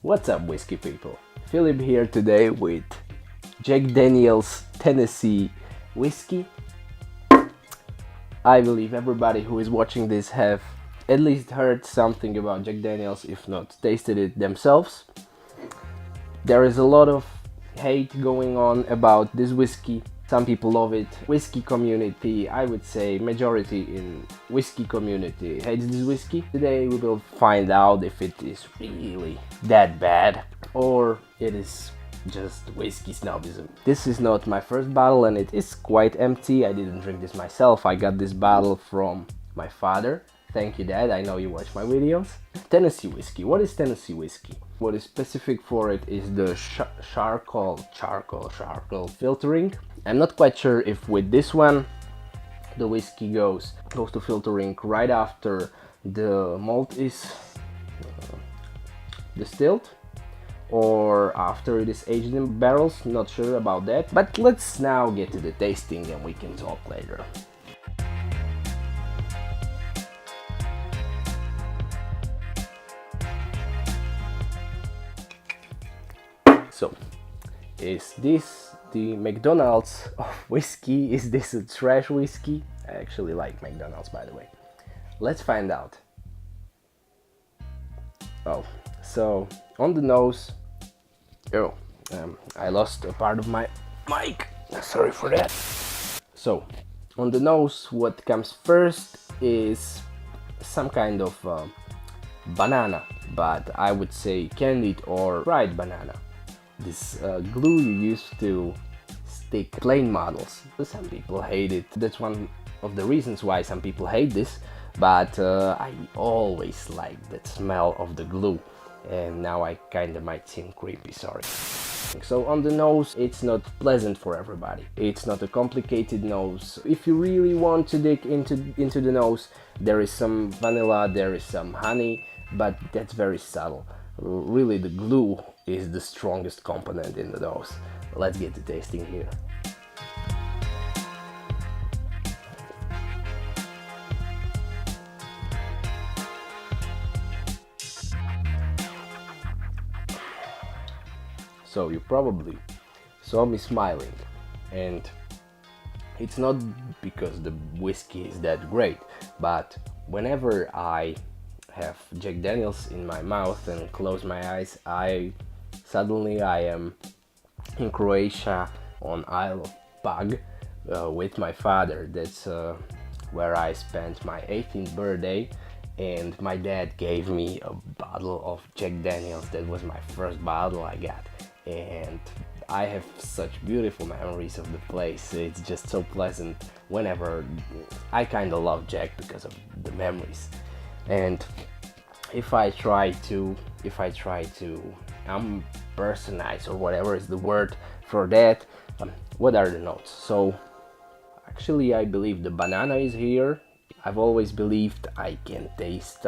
What's up, whiskey people? Philip here today with Jack Daniel's Tennessee whiskey. I believe everybody who is watching this have at least heard something about Jack Daniel's, if not tasted it themselves. There is a lot of hate going on about this whiskey. Some people love it. Whiskey community, I would say majority in whiskey community hates this whiskey. Today we will find out if it is really that bad or it is just whiskey snobism. This is not my first bottle and it is quite empty. I didn't drink this myself. I got this bottle from my father. Thank you, Dad. I know you watch my videos. Tennessee whiskey. What is Tennessee whiskey? What is specific for it is the charcoal filtering. I'm not quite sure if with this one the whiskey goes to filtering right after the malt is distilled or after it is aged in barrels. Not sure about that, but let's now get to the tasting and we can talk later. So, is this the McDonald's of whiskey? Is this a trash whiskey? I actually like McDonald's, by the way. Let's find out. Oh, so on the nose, I lost a part of my mic. Sorry for that. So, on the nose, what comes first is some kind of banana, but I would say candied or fried banana. This glue you use to stick plain models. Some people hate it. That's one of the reasons why some people hate this, but I always like that smell of the glue, and now I kinda might seem creepy, sorry. So on the nose, it's not pleasant for everybody. It's not a complicated nose. If you really want to dig into the nose, there is some vanilla, there is some honey, but that's very subtle. Really, the glue is the strongest component in the nose. Let's get to tasting here. So you probably saw me smiling, and it's not because the whiskey is that great, but whenever I have Jack Daniel's in my mouth and close my eyes, I am in Croatia on Isle of Pag with my father. That's where I spent my 18th birthday, and my dad gave me a bottle of Jack Daniel's. That was my first bottle I got, and I have such beautiful memories of the place. It's just so pleasant. Whenever I kind of love Jack because of the memories. And if I try to personalize, or whatever is the word for that, what are the notes? So actually I believe the banana is here. I've always believed I can taste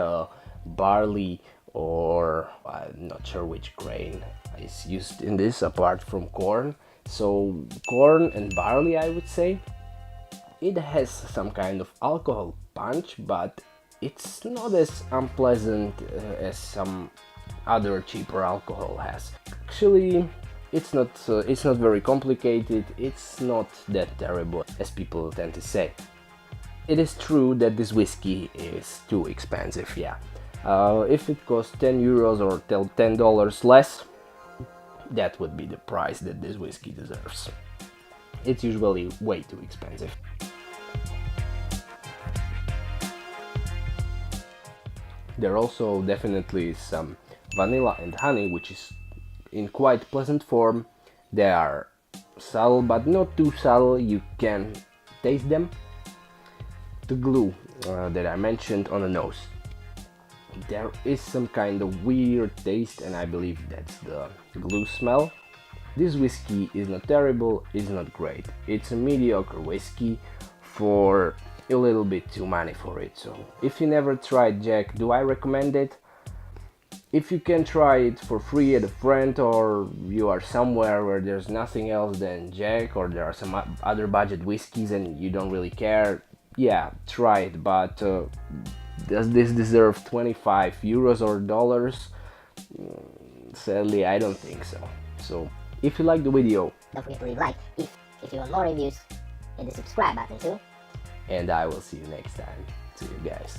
barley, or I'm not sure which grain is used in this apart from corn. So corn and barley, I would say. It has some kind of alcohol punch, but it's not as unpleasant as some other cheaper alcohol has. Actually, it's not very complicated. It's not that terrible as people tend to say. It is true that this whiskey is too expensive, yeah. If it costs 10 euros or $10 less, that would be the price that this whiskey deserves. It's usually way too expensive. There are also definitely some vanilla and honey, which is in quite pleasant form. They are subtle, but not too subtle. You can taste them. The glue that I mentioned on the nose. There is some kind of weird taste, and I believe that's the glue smell. This whiskey is not terrible, it's not great. It's a mediocre whiskey for a little bit too money for it. So if you never tried Jack, do I recommend it? If you can try it for free at a friend, or you are somewhere where there's nothing else than Jack, or there are some other budget whiskeys and you don't really care, yeah, try it. But does this deserve 25 euros or dollars? Sadly, I don't think so. So, if you like the video, don't forget to leave a like. If you want more reviews, hit the subscribe button too. and I will see you next time. See you guys.